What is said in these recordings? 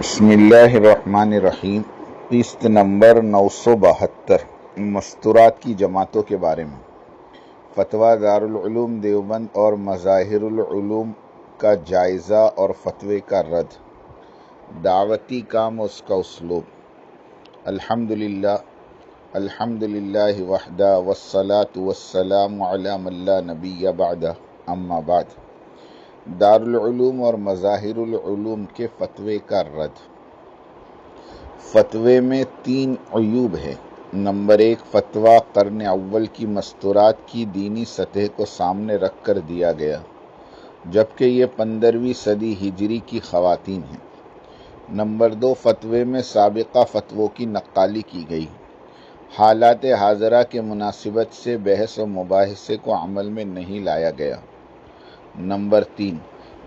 بسم اللہ الرحمن الرحیم۔ قسط نمبر 972 مستورات کی جماعتوں کے بارے میں فتویٰ دارالعلوم دیوبند اور مظاہر العلوم کا جائزہ اور فتوے کا رد، دعوتی کام اور اس کا اسلوب۔ الحمدللہ وحدہ والصلاة والسلام علی من لا نبی بعدہ، اما بعد۔ دارالعلوم اور مظاہر العلوم کے فتوے کا رد۔ فتوے میں 3 عیوب ہے۔ نمبر 1، فتویٰ قرن اول کی مستورات کی دینی سطح کو سامنے رکھ کر دیا گیا، جبکہ یہ 15ویں صدی ہجری کی خواتین ہیں۔ نمبر 2، فتوے میں سابقہ فتووں کی نقالی کی گئی، حالات حاضرہ کے مناسبت سے بحث و مباحثے کو عمل میں نہیں لایا گیا۔ نمبر 3،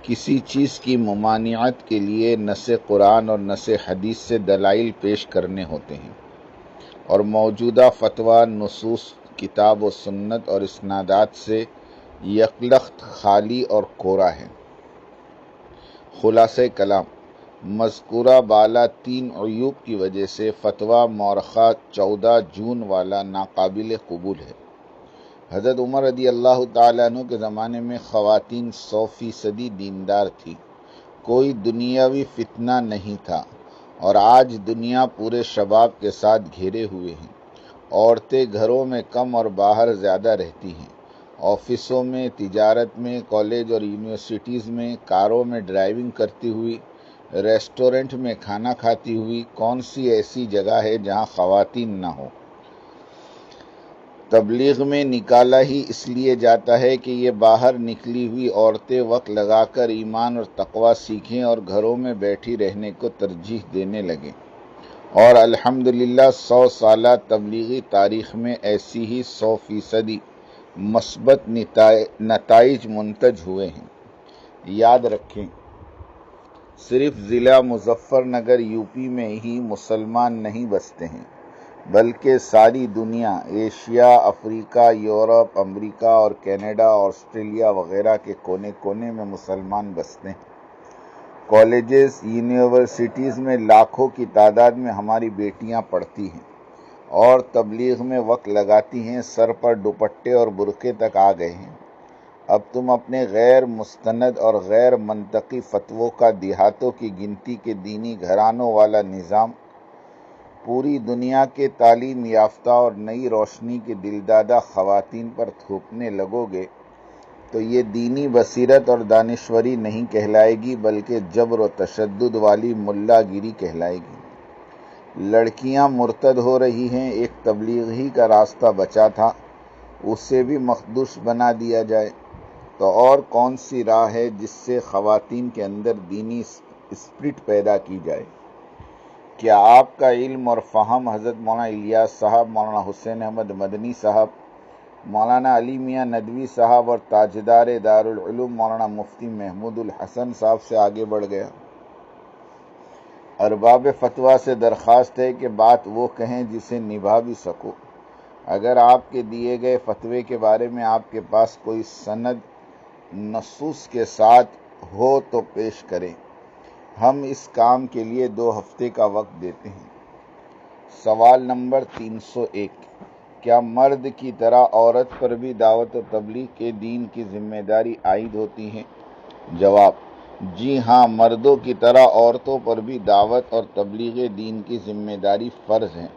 کسی چیز کی ممانعت کے لیے نص قرآن اور نص حدیث سے دلائل پیش کرنے ہوتے ہیں، اور موجودہ فتویٰ نصوص کتاب و سنت اور اسنادات سے یکلخت خالی اور کورا ہے۔ خلاصہ کلام، مذکورہ بالا 3 عیوب کی وجہ سے فتویٰ مورخہ 14 جون والا ناقابل قبول ہے۔ حضرت عمر رضی اللہ تعالیٰ عنہ کے زمانے میں خواتین 100% دیندار تھی، کوئی دنیاوی فتنہ نہیں تھا، اور آج دنیا پورے شباب کے ساتھ گھیرے ہوئے ہیں۔ عورتیں گھروں میں کم اور باہر زیادہ رہتی ہیں، آفسوں میں، تجارت میں، کالج اور یونیورسٹیز میں، کاروں میں ڈرائیونگ کرتی ہوئی، ریسٹورنٹ میں کھانا کھاتی ہوئی۔ کون سی ایسی جگہ ہے جہاں خواتین نہ ہوں؟ تبلیغ میں نکالا ہی اس لیے جاتا ہے کہ یہ باہر نکلی ہوئی عورتیں وقت لگا کر ایمان اور تقویٰ سیکھیں اور گھروں میں بیٹھی رہنے کو ترجیح دینے لگیں، اور الحمدللہ 100 سالہ تبلیغی تاریخ میں ایسی ہی 100% مثبت نتائج منتج ہوئے ہیں۔ یاد رکھیں، صرف ضلع مظفر نگر یوپی میں ہی مسلمان نہیں بستے ہیں، بلکہ ساری دنیا، ایشیا، افریقہ، یورپ، امریکہ اور کینیڈا، آسٹریلیا وغیرہ کے کونے کونے میں مسلمان بستے ہیں۔ کالجز، یونیورسٹیز میں لاکھوں کی تعداد میں ہماری بیٹیاں پڑھتی ہیں اور تبلیغ میں وقت لگاتی ہیں، سر پر دوپٹے اور برقعے تک آ گئے ہیں۔ اب تم اپنے غیر مستند اور غیر منطقی فتووں کا دیہاتوں کی گنتی کے دینی گھرانوں والا نظام پوری دنیا کے تعلیم یافتہ اور نئی روشنی کے دلدادہ خواتین پر تھوپنے لگو گے تو یہ دینی بصیرت اور دانشوری نہیں کہلائے گی، بلکہ جبر و تشدد والی ملا گیری کہلائے گی۔ لڑکیاں مرتد ہو رہی ہیں، ایک تبلیغ ہی کا راستہ بچا تھا، اسے بھی مخدوش بنا دیا جائے تو اور کون سی راہ ہے جس سے خواتین کے اندر دینی اسپرٹ پیدا کی جائے؟ کیا آپ کا علم اور فہم حضرت مولانا الیاس صاحب، مولانا حسین احمد مدنی صاحب، مولانا علی میاں ندوی صاحب اور تاجدار دارالعلوم مولانا مفتی محمود الحسن صاحب سے آگے بڑھ گیا؟ ارباب فتویٰ سے درخواست ہے کہ بات وہ کہیں جسے نبھا بھی سکو۔ اگر آپ کے دیے گئے فتوے کے بارے میں آپ کے پاس کوئی سند نصوص کے ساتھ ہو تو پیش کریں، ہم اس کام کے لیے 2 ہفتے کا وقت دیتے ہیں۔ سوال نمبر 301، کیا مرد کی طرح عورت پر بھی دعوت و تبلیغ کے دین کی ذمہ داری عائد ہوتی ہے؟ جواب، جی ہاں، مردوں کی طرح عورتوں پر بھی دعوت اور تبلیغ دین کی ذمہ داری فرض ہے،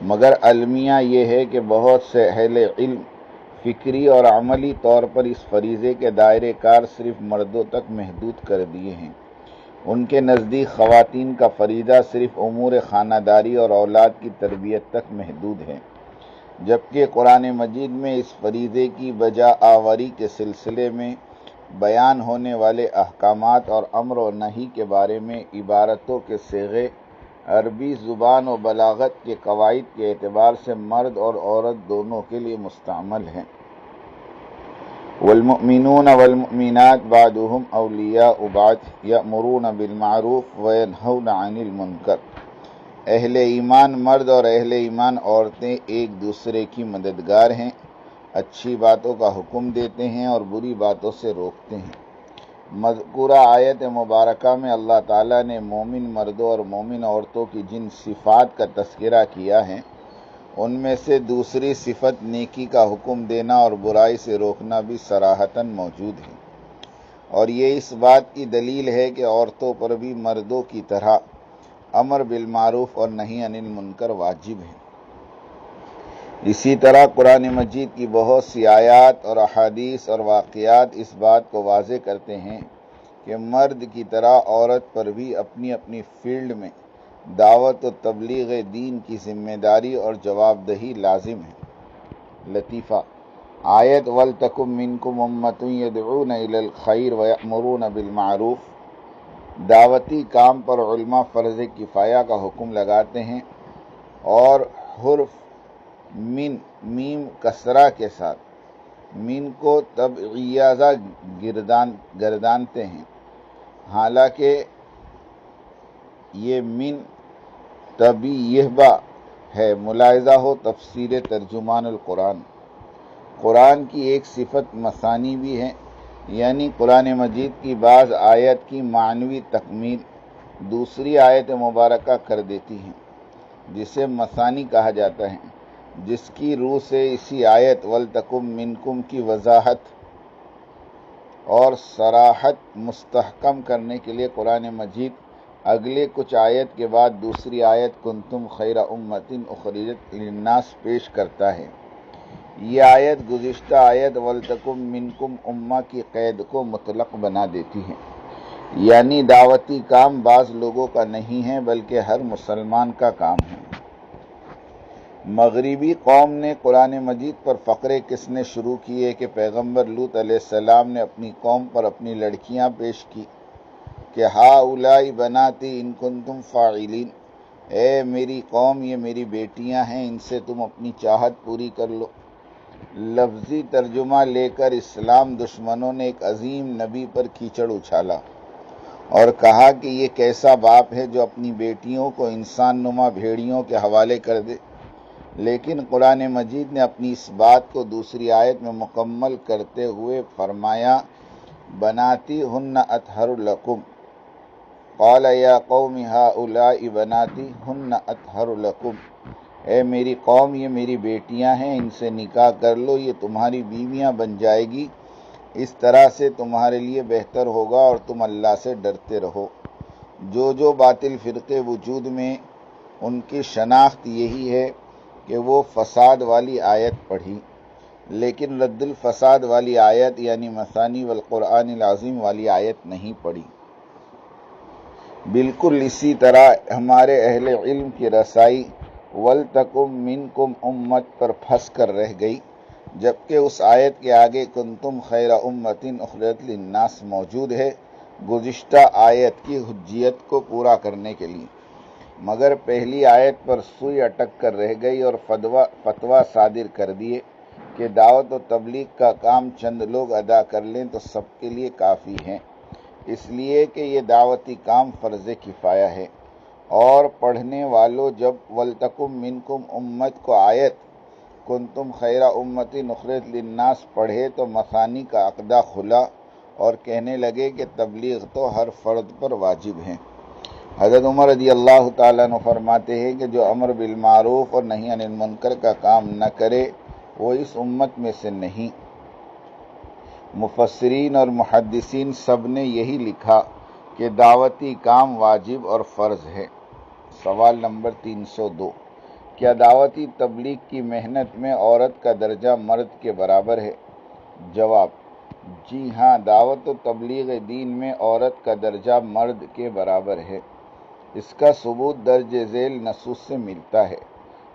مگر المیہ یہ ہے کہ بہت سے اہل علم فکری اور عملی طور پر اس فریضے کے دائرہ کار صرف مردوں تک محدود کر دیے ہیں۔ ان کے نزدیک خواتین کا فریضہ صرف امور خانہ داری اور اولاد کی تربیت تک محدود ہے، جبکہ قرآن مجید میں اس فریضے کی بجا آوری کے سلسلے میں بیان ہونے والے احکامات اور امر و نہی کے بارے میں عبارتوں کے صیغے عربی زبان و بلاغت کے قواعد کے اعتبار سے مرد اور عورت دونوں کے لیے مستعمل ہیں۔ والمؤمنون والمؤمنات بعضهم اولیاء بعض یأمرون بالمعروف وینہون عن المنکر۔ اہل ایمان مرد اور اہل ایمان عورتیں ایک دوسرے کی مددگار ہیں، اچھی باتوں کا حکم دیتے ہیں اور بری باتوں سے روکتے ہیں۔ مذکورہ آیت مبارکہ میں اللہ تعالیٰ نے مومن مردوں اور مومن عورتوں کی جن صفات کا تذکرہ کیا ہے ان میں سے دوسری صفت نیکی کا حکم دینا اور برائی سے روکنا بھی صراحتاً موجود ہے، اور یہ اس بات کی دلیل ہے کہ عورتوں پر بھی مردوں کی طرح امر بالمعروف اور نہی عن المنکر واجب ہے۔ اسی طرح قرآن مجید کی بہت سی آیات اور احادیث اور واقعات اس بات کو واضح کرتے ہیں کہ مرد کی طرح عورت پر بھی اپنی اپنی فیلڈ میں دعوت و تبلیغ دین کی ذمہ داری اور جواب دہی لازم ہے۔ لطیفہ آیت وَلْتَكُن مِّنكُمْ أُمَّةٌ يَدْعُونَ إِلَى الْخَيْرِ وَيَأْمُرُونَ بِالْمَعْرُوفِ دعوتی کام پر علماء فرض کفایہ کا حکم لگاتے ہیں اور حرف من میم کسرہ کے ساتھ من کو تبعیضہ گردانتے ہیں، حالانکہ یہ من تبیہبہ ہے۔ ملاحظہ ہو تفسیر ترجمان القرآن۔ قرآن کی ایک صفت مثانی بھی ہے، یعنی قرآن مجید کی بعض آیت کی معنوی تکمیل دوسری آیت مبارکہ کر دیتی ہے، جسے مثانی کہا جاتا ہے، جس کی روح سے اسی آیت وَلْتَكُن مِّنكُم کی وضاحت اور صراحت مستحکم کرنے کے لیے قرآن مجید اگلے کچھ آیت کے بعد دوسری آیت کنتم خیر امۃ اخرجت للناس پیش کرتا ہے۔ یہ آیت گزشتہ آیت وَلْتَكُن مِّنكُمْ امہ کی قید کو مطلق بنا دیتی ہے، یعنی دعوتی کام بعض لوگوں کا نہیں ہے بلکہ ہر مسلمان کا کام ہے۔ مغربی قوم نے قرآن مجید پر فقرے کس نے شروع کیے کہ پیغمبر لوط علیہ السلام نے اپنی قوم پر اپنی لڑکیاں پیش کی کہ ہؤلاء بناتی ان کنتم فاعلین، اے میری قوم یہ میری بیٹیاں ہیں، ان سے تم اپنی چاہت پوری کر لو۔ لفظی ترجمہ لے کر اسلام دشمنوں نے ایک عظیم نبی پر کیچڑ اچھالا اور کہا کہ یہ کیسا باپ ہے جو اپنی بیٹیوں کو انسان نما بھیڑیوں کے حوالے کر دے، لیکن قرآن مجید نے اپنی اس بات کو دوسری آیت میں مکمل کرتے ہوئے فرمایا بناتی ہن اطہر لکم قال یا قوم ہؤلاء بناتی ہن اطہر لکم، اے میری قوم یہ میری بیٹیاں ہیں، ان سے نکاح کر لو، یہ تمہاری بیویاں بن جائے گی، اس طرح سے تمہارے لیے بہتر ہوگا اور تم اللہ سے ڈرتے رہو۔ جو باطل فرقے وجود میں ان کی شناخت یہی ہے کہ وہ فساد والی آیت پڑھی لیکن رد الفساد والی آیت یعنی مثانی والقرآن العظیم والی آیت نہیں پڑھی۔ بالکل اسی طرح ہمارے اہل علم کی رسائی وَلْتَكُن مِّنكُمْ امت پر پھنس کر رہ گئی، جبکہ اس آیت کے آگے کنتم خیر امۃ اخرجت للناس موجود ہے گزشتہ آیت کی حجیت کو پورا کرنے کے لیے، مگر پہلی آیت پر سوئی اٹک کر رہ گئی اور فتویٰ صادر کر دیے کہ دعوت و تبلیغ کا کام چند لوگ ادا کر لیں تو سب کے لیے کافی ہے، اس لیے کہ یہ دعوتی کام فرض کفایہ ہے۔ اور پڑھنے والوں جب وَلْتَكُن مِّنكُمْ امت کو آیت کنتم خیر امۃ اخرجت للناس پڑھے تو مثانی کا عقدہ کھلا اور کہنے لگے کہ تبلیغ تو ہر فرد پر واجب ہے۔ حضرت عمر رضی اللہ تعالیٰ عنہ فرماتے ہیں کہ جو امر بالمعروف اور نہی عن المنکر کا کام نہ کرے وہ اس امت میں سے نہیں۔ مفسرین اور محدثین سب نے یہی لکھا کہ دعوتی کام واجب اور فرض ہے۔ سوال نمبر 302، کیا دعوتی تبلیغ کی محنت میں عورت کا درجہ مرد کے برابر ہے؟ جواب، جی ہاں، دعوت و تبلیغ دین میں عورت کا درجہ مرد کے برابر ہے۔ اس کا ثبوت درج ذیل نصوص سے ملتا ہے۔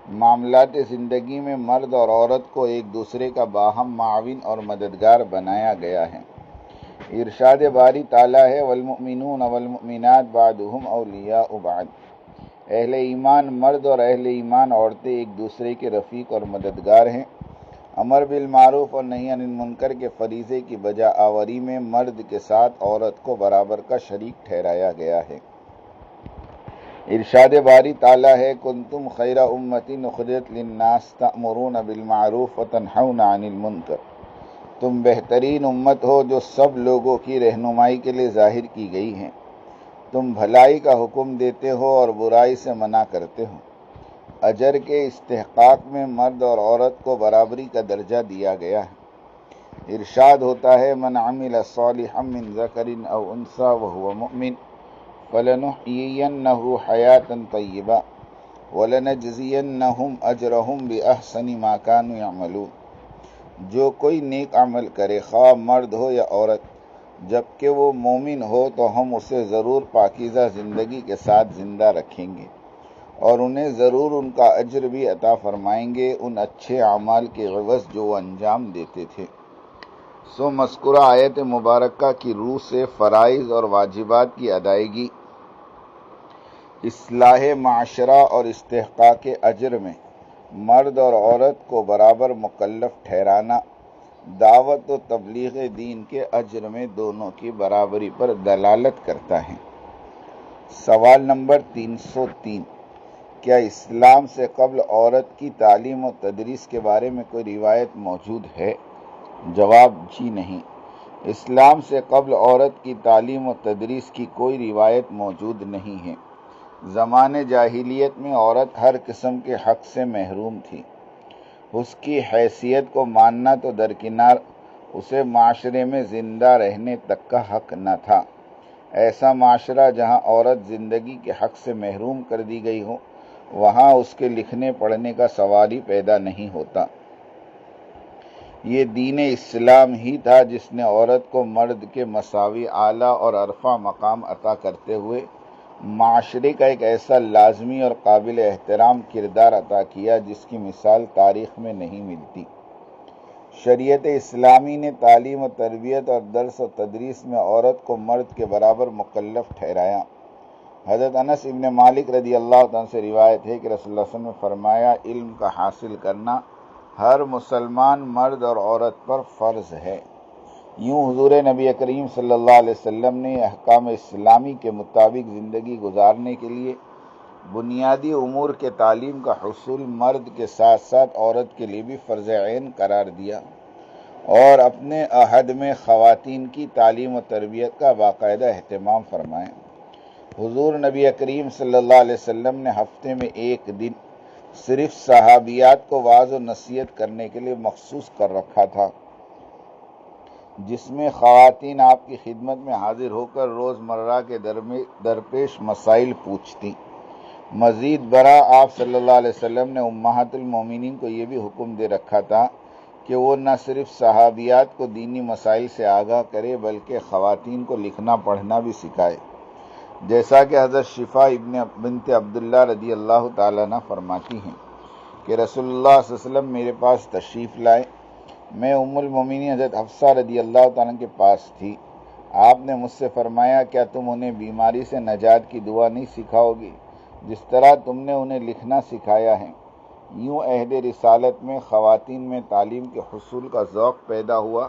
معاملات زندگی میں مرد اور عورت کو ایک دوسرے کا باہم معاون اور مددگار بنایا گیا ہے۔ ارشاد باری تعالیٰ ہے والمؤمنون والمؤمنات بعضهم اولیاء بعض، اہل ایمان مرد اور اہل ایمان عورتیں ایک دوسرے کے رفیق اور مددگار ہیں۔ امر بالمعروف اور نہی عن المنکر کے فریضے کی بجا آوری میں مرد کے ساتھ عورت کو برابر کا شریک ٹھہرایا گیا ہے۔ ارشاد باری تعالیٰ ہے کنتم خیر امۃ اخرجت للناس تأمرون بالمعروف وتنہون عن المنکر، تم بہترین امت ہو جو سب لوگوں کی رہنمائی کے لیے ظاہر کی گئی ہے۔ تم بھلائی کا حکم دیتے ہو اور برائی سے منع کرتے ہو۔ اجر کے استحقاق میں مرد اور عورت کو برابری کا درجہ دیا گیا ہے۔ ارشاد ہوتا ہے من عمل صالحا من ذکر او انثی وهو مؤمن فلنحیینہ حیاۃ طیبہ وَلَنَجْزِيَنَّهُمْ أَجْرَهُمْ بِأَحْسَنِ مَا كَانُوا يَعْمَلُونَ۔ جو کوئی نیک عمل کرے، خواہ مرد ہو یا عورت، جبکہ وہ مومن ہو تو ہم اسے ضرور پاکیزہ زندگی کے ساتھ زندہ رکھیں گے اور انہیں ضرور ان کا اجر بھی عطا فرمائیں گے، ان اچھے اعمال کے عوض جو وہ انجام دیتے تھے۔ سو مذکورہ آیت مبارکہ کی روح سے فرائض اور واجبات کی ادائیگی، اصلاح معاشرہ اور استحقاق اجر میں مرد اور عورت کو برابر مکلف ٹھہرانا، دعوت و تبلیغ دین کے اجر میں دونوں کی برابری پر دلالت کرتا ہے۔ سوال نمبر 303، کیا اسلام سے قبل عورت کی تعلیم و تدریس کے بارے میں کوئی روایت موجود ہے؟ جواب جی نہیں، اسلام سے قبل عورت کی تعلیم و تدریس کی کوئی روایت موجود نہیں ہے۔ زمانے جاہلیت میں عورت ہر قسم کے حق سے محروم تھی۔ اس کی حیثیت کو ماننا تو درکنار، اسے معاشرے میں زندہ رہنے تک کا حق نہ تھا۔ ایسا معاشرہ جہاں عورت زندگی کے حق سے محروم کر دی گئی ہو، وہاں اس کے لکھنے پڑھنے کا سوال ہی پیدا نہیں ہوتا۔ یہ دین اسلام ہی تھا جس نے عورت کو مرد کے مساوی اعلیٰ اور عرفہ مقام عطا کرتے ہوئے معاشرے کا ایک ایسا لازمی اور قابل احترام کردار عطا کیا جس کی مثال تاریخ میں نہیں ملتی۔ شریعت اسلامی نے تعلیم و تربیت اور درس و تدریس میں عورت کو مرد کے برابر مکلف ٹھہرایا۔ حضرت انس ابن مالک رضی اللہ عنہ سے روایت ہے کہ رسول اللہ صلی اللہ علیہ وسلم نے فرمایا، علم کا حاصل کرنا ہر مسلمان مرد اور عورت پر فرض ہے۔ یوں حضور نبی کریم صلی اللہ علیہ وسلم نے احکام اسلامی کے مطابق زندگی گزارنے کے لیے بنیادی امور کے تعلیم کا حصول مرد کے ساتھ ساتھ عورت کے لیے بھی فرض عین قرار دیا اور اپنے عہد میں خواتین کی تعلیم و تربیت کا باقاعدہ اہتمام فرمایا۔ حضور نبی کریم صلی اللہ علیہ وسلم نے ہفتے میں ایک دن صرف صحابیات کو وعظ و نصیحت کرنے کے لیے مخصوص کر رکھا تھا، جس میں خواتین آپ کی خدمت میں حاضر ہو کر روزمرہ کے درپیش مسائل پوچھتیں۔ مزید برآں آپ صلی اللہ علیہ وسلم نے امہات المومنین کو یہ بھی حکم دے رکھا تھا کہ وہ نہ صرف صحابیات کو دینی مسائل سے آگاہ کرے بلکہ خواتین کو لکھنا پڑھنا بھی سکھائے، جیسا کہ حضرت شفا بنت عبداللہ رضی اللہ تعالیٰ عنہ فرماتی ہیں کہ رسول اللہ صلی اللہ علیہ وسلم میرے پاس تشریف لائے، میں ام المومنین حضرت حفصہ رضی اللہ تعالیٰ کے پاس تھی۔ آپ نے مجھ سے فرمایا، کیا تم انہیں بیماری سے نجات کی دعا نہیں سکھاؤ گی جس طرح تم نے انہیں لکھنا سکھایا ہے؟ یوں عہد رسالت میں خواتین میں تعلیم کے حصول کا ذوق پیدا ہوا،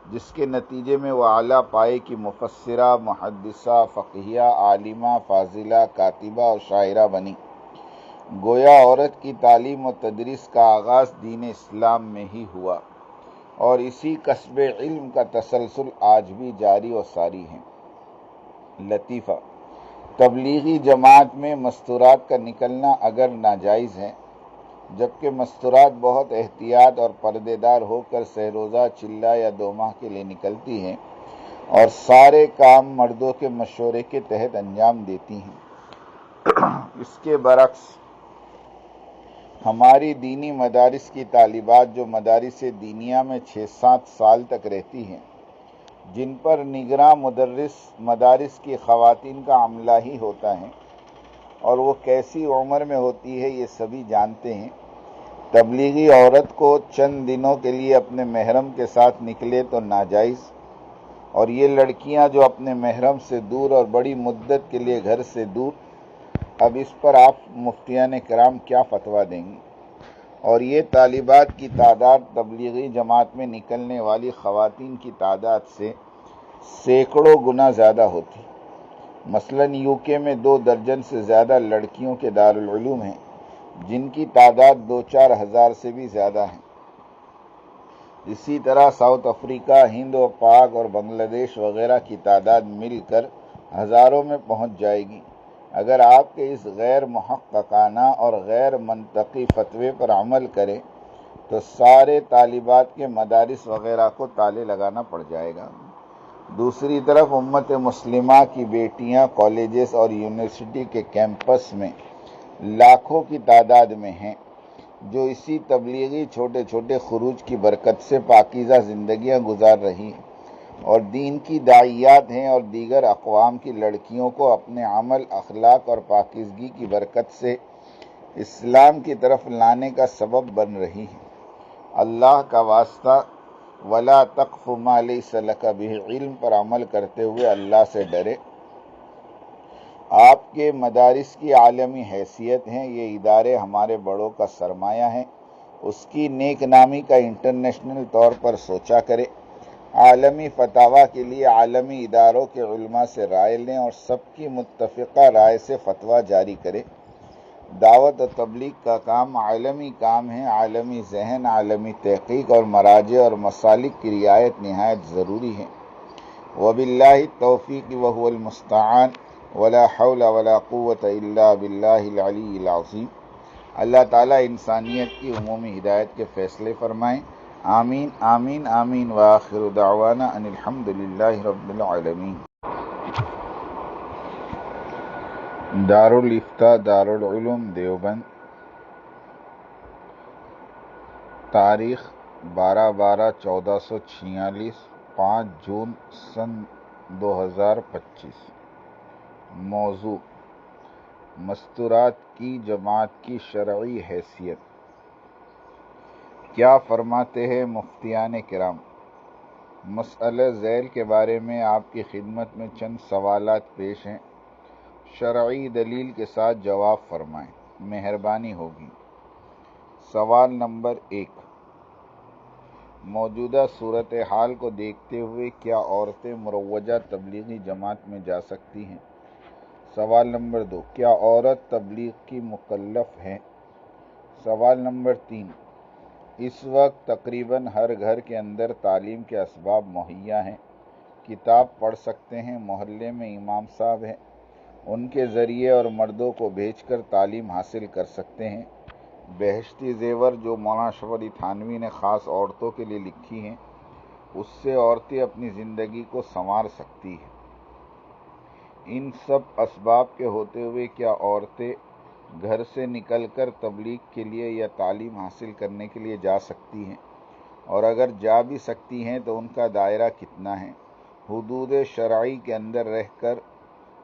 جس کے نتیجے میں وہ اعلیٰ پائے کی مفسرہ، محدثہ، فقیہ، عالمہ، فاضلہ، کاتبہ اور شاعرہ بنی۔ گویا عورت کی تعلیم و تدریس کا آغاز دین اسلام میں ہی ہوا اور اسی کسب علم کا تسلسل آج بھی جاری و ساری ہے۔ لطیفہ: تبلیغی جماعت میں مستورات کا نکلنا اگر ناجائز ہے، جبکہ مستورات بہت احتیاط اور پردے دار ہو کر سہ روزہ، چلہ یا 2 ماہ کے لیے نکلتی ہیں اور سارے کام مردوں کے مشورے کے تحت انجام دیتی ہیں۔ اس کے برعکس ہماری دینی مدارس کی طالبات جو مدارس دینیہ میں 6-7 سال تک رہتی ہیں، جن پر نگراں مدرس مدارس کی خواتین کا عملہ ہی ہوتا ہے اور وہ کیسی عمر میں ہوتی ہے یہ سبھی جانتے ہیں، تبلیغی عورت کو چند دنوں کے لیے اپنے محرم کے ساتھ نکلے تو ناجائز، اور یہ لڑکیاں جو اپنے محرم سے دور اور بڑی مدت کے لیے گھر سے دور، اب اس پر آپ مفتیان کرام کیا فتویٰ دیں گے؟ اور یہ طالبات کی تعداد تبلیغی جماعت میں نکلنے والی خواتین کی تعداد سے سینکڑوں گنا زیادہ ہوتی۔ مثلاً UK میں 2 درجن سے زیادہ لڑکیوں کے دارالعلوم ہیں، جن کی تعداد 2-4 ہزار سے بھی زیادہ ہے۔ اسی طرح ساؤتھ افریقہ، ہند و پاک اور بنگلہ دیش وغیرہ کی تعداد مل کر ہزاروں میں پہنچ جائے گی۔ اگر آپ کے اس غیر محققانہ اور غیر منطقی فتوے پر عمل کریں تو سارے طالبات کے مدارس وغیرہ کو تالے لگانا پڑ جائے گا۔ دوسری طرف امت مسلمہ کی بیٹیاں کالجز اور یونیورسٹی کے کیمپس میں لاکھوں کی تعداد میں ہیں، جو اسی تبلیغی چھوٹے چھوٹے خروج کی برکت سے پاکیزہ زندگیاں گزار رہی ہیں، اور دین کی داعیات ہیں اور دیگر اقوام کی لڑکیوں کو اپنے عمل، اخلاق اور پاکیزگی کی برکت سے اسلام کی طرف لانے کا سبب بن رہی ہیں۔ اللہ کا واسطہ وَلَا تَقْفُ مَا لَيْسَ لَكَ بِهِ علم پر عمل کرتے ہوئے اللہ سے ڈرے۔ آپ کے مدارس کی عالمی حیثیت ہیں، یہ ادارے ہمارے بڑوں کا سرمایہ ہیں، اس کی نیک نامی کا انٹرنیشنل طور پر سوچا کرے، عالمی فتاویٰ کے لیے عالمی اداروں کے علماء سے رائے لیں اور سب کی متفقہ رائے سے فتویٰ جاری کرے۔ دعوت و تبلیغ کا کام عالمی کام ہے، عالمی ذہن، عالمی تحقیق اور مراجع اور مسالک کی رعایت نہایت ضروری ہے۔ وباللہ التوفیق وهو المستعان ولا حول ولا قوت الا باللہ العلی العظیم۔ اللہ تعالیٰ انسانیت کی عمومی ہدایت کے فیصلے فرمائیں، آمین آمین آمین، وآخر دعوانا ان الحمد للہ رب العالمین۔ دارالافتاء دارالعلوم دیوبند، تاریخ 12/12/1446، 5 جون سن 2025۔ موضوع: مستورات کی جماعت کی شرعی حیثیت۔ کیا فرماتے ہیں مفتیان کرام؟ مسئلہ ذیل کے بارے میں آپ کی خدمت میں چند سوالات پیش ہیں، شرعی دلیل کے ساتھ جواب فرمائیں، مہربانی ہوگی۔ سوال نمبر 1، موجودہ صورتحال کو دیکھتے ہوئے کیا عورتیں مروجہ تبلیغی جماعت میں جا سکتی ہیں؟ سوال نمبر 2، کیا عورت تبلیغ کی مکلف ہے؟ سوال نمبر 3، اس وقت تقریباً ہر گھر کے اندر تعلیم کے اسباب مہیا ہیں، کتاب پڑھ سکتے ہیں، محلے میں امام صاحب ہیں، ان کے ذریعے اور مردوں کو بھیج کر تعلیم حاصل کر سکتے ہیں۔ بہشتی زیور جو مولانا اشرف علی تھانوی نے خاص عورتوں کے لیے لکھی ہیں، اس سے عورتیں اپنی زندگی کو سنوار سکتی ہیں۔ ان سب اسباب کے ہوتے ہوئے کیا عورتیں گھر سے نکل کر تبلیغ کے لیے یا تعلیم حاصل کرنے کے لیے جا سکتی ہیں؟ اور اگر جا بھی سکتی ہیں تو ان کا دائرہ کتنا ہے؟ حدود شرعی کے اندر رہ کر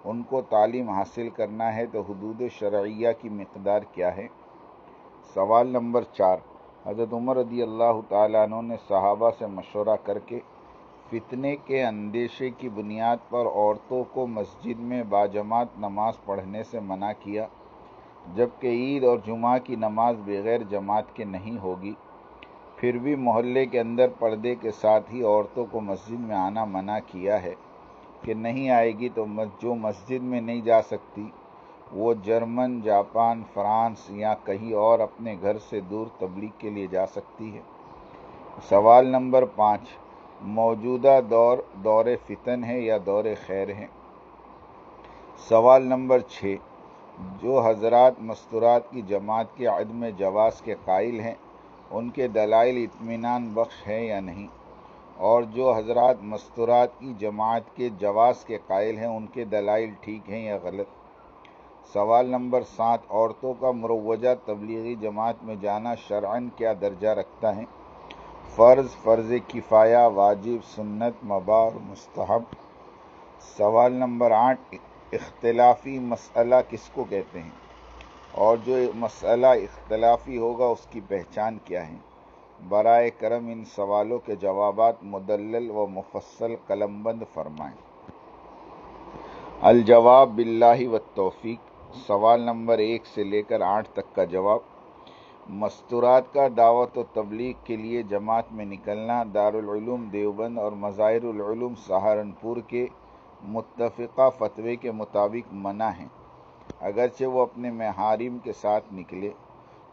ان کو تعلیم حاصل کرنا ہے تو حدود شرعیہ کی مقدار کیا ہے؟ سوال نمبر 4، حضرت عمر رضی اللہ تعالیٰ عنہ نے صحابہ سے مشورہ کر کے فتنے کے اندیشے کی بنیاد پر عورتوں کو مسجد میں باجماعت نماز پڑھنے سے منع کیا، جبکہ عید اور جمعہ کی نماز بغیر جماعت کے نہیں ہوگی، پھر بھی محلے کے اندر پردے کے ساتھ ہی عورتوں کو مسجد میں آنا منع کیا ہے کہ نہیں آئے گی تو جو مسجد میں نہیں جا سکتی وہ جرمن، جاپان، فرانس یا کہیں اور اپنے گھر سے دور تبلیغ کے لیے جا سکتی ہے؟ سوال نمبر 5، موجودہ دور فتن ہے یا دور خیر ہے؟ سوال نمبر 6، جو حضرات مستورات کی جماعت کے عدم جواز کے قائل ہیں ان کے دلائل اطمینان بخش ہے یا نہیں؟ اور جو حضرات مستورات کی جماعت کے جواز کے قائل ہیں ان کے دلائل ٹھیک ہیں یا غلط؟ سوال نمبر 7، عورتوں کا مروجہ تبلیغی جماعت میں جانا شرعاً کیا درجہ رکھتا ہے؟ فرض، فرض کفایہ، واجب، سنت، مباح اور مستحب؟ سوال نمبر 8، اختلافی مسئلہ کس کو کہتے ہیں؟ اور جو مسئلہ اختلافی ہوگا اس کی پہچان کیا ہے؟ برائے کرم ان سوالوں کے جوابات مدلل و مفصل قلم بند فرمائیں۔ الجواب باللہ والتوفیق۔ سوال نمبر 1 سے لے کر 8 تک کا جواب۔ مستورات کا دعوت و تبلیغ کے لیے جماعت میں نکلنا دارالعلوم دیوبند اور مظاہر العلوم سہارنپور کے متفقہ فتوے کے مطابق منع ہے، اگرچہ وہ اپنے محارم کے ساتھ نکلے۔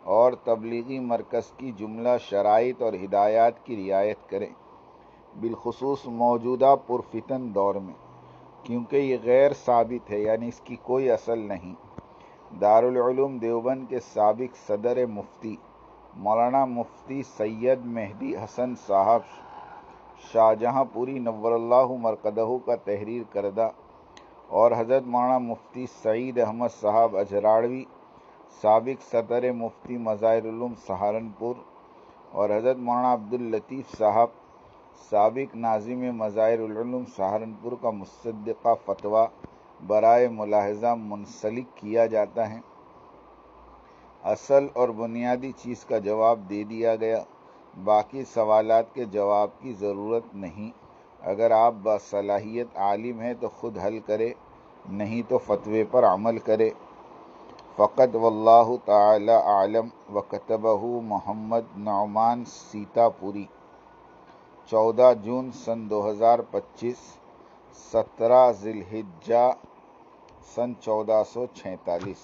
اور تبلیغی مرکز کی جملہ شرائط اور ہدایات کی رعایت کریں، بالخصوص موجودہ پرفتن دور میں، کیونکہ یہ غیر ثابت ہے، یعنی اس کی کوئی اصل نہیں۔ دارالعلوم دیوبند کے سابق صدر مفتی مولانا مفتی سید مہدی حسن صاحب شاہجہاں پوری نور اللہ مرقدہ کا تحریر کردہ اور حضرت مولانا مفتی سعید احمد صاحب اجراڑوی سابق صدر مفتی مظاہر العلوم سہارنپور اور حضرت مولانا عبداللطیف صاحب سابق ناظم مظاہر العلوم سہارنپور کا مصدقہ فتویٰ برائے ملاحظہ منسلک کیا جاتا ہے۔ اصل اور بنیادی چیز کا جواب دے دیا گیا، باقی سوالات کے جواب کی ضرورت نہیں۔ اگر آپ باصلاحیت عالم ہیں تو خود حل کرے، نہیں تو فتوے پر عمل کرے۔ فقط واللہ تعالی اعلم۔ وکتبہ محمد نعمان سیتا پوری، 14 جون سن 2025، 17 ذی الحجہ سن 1446۔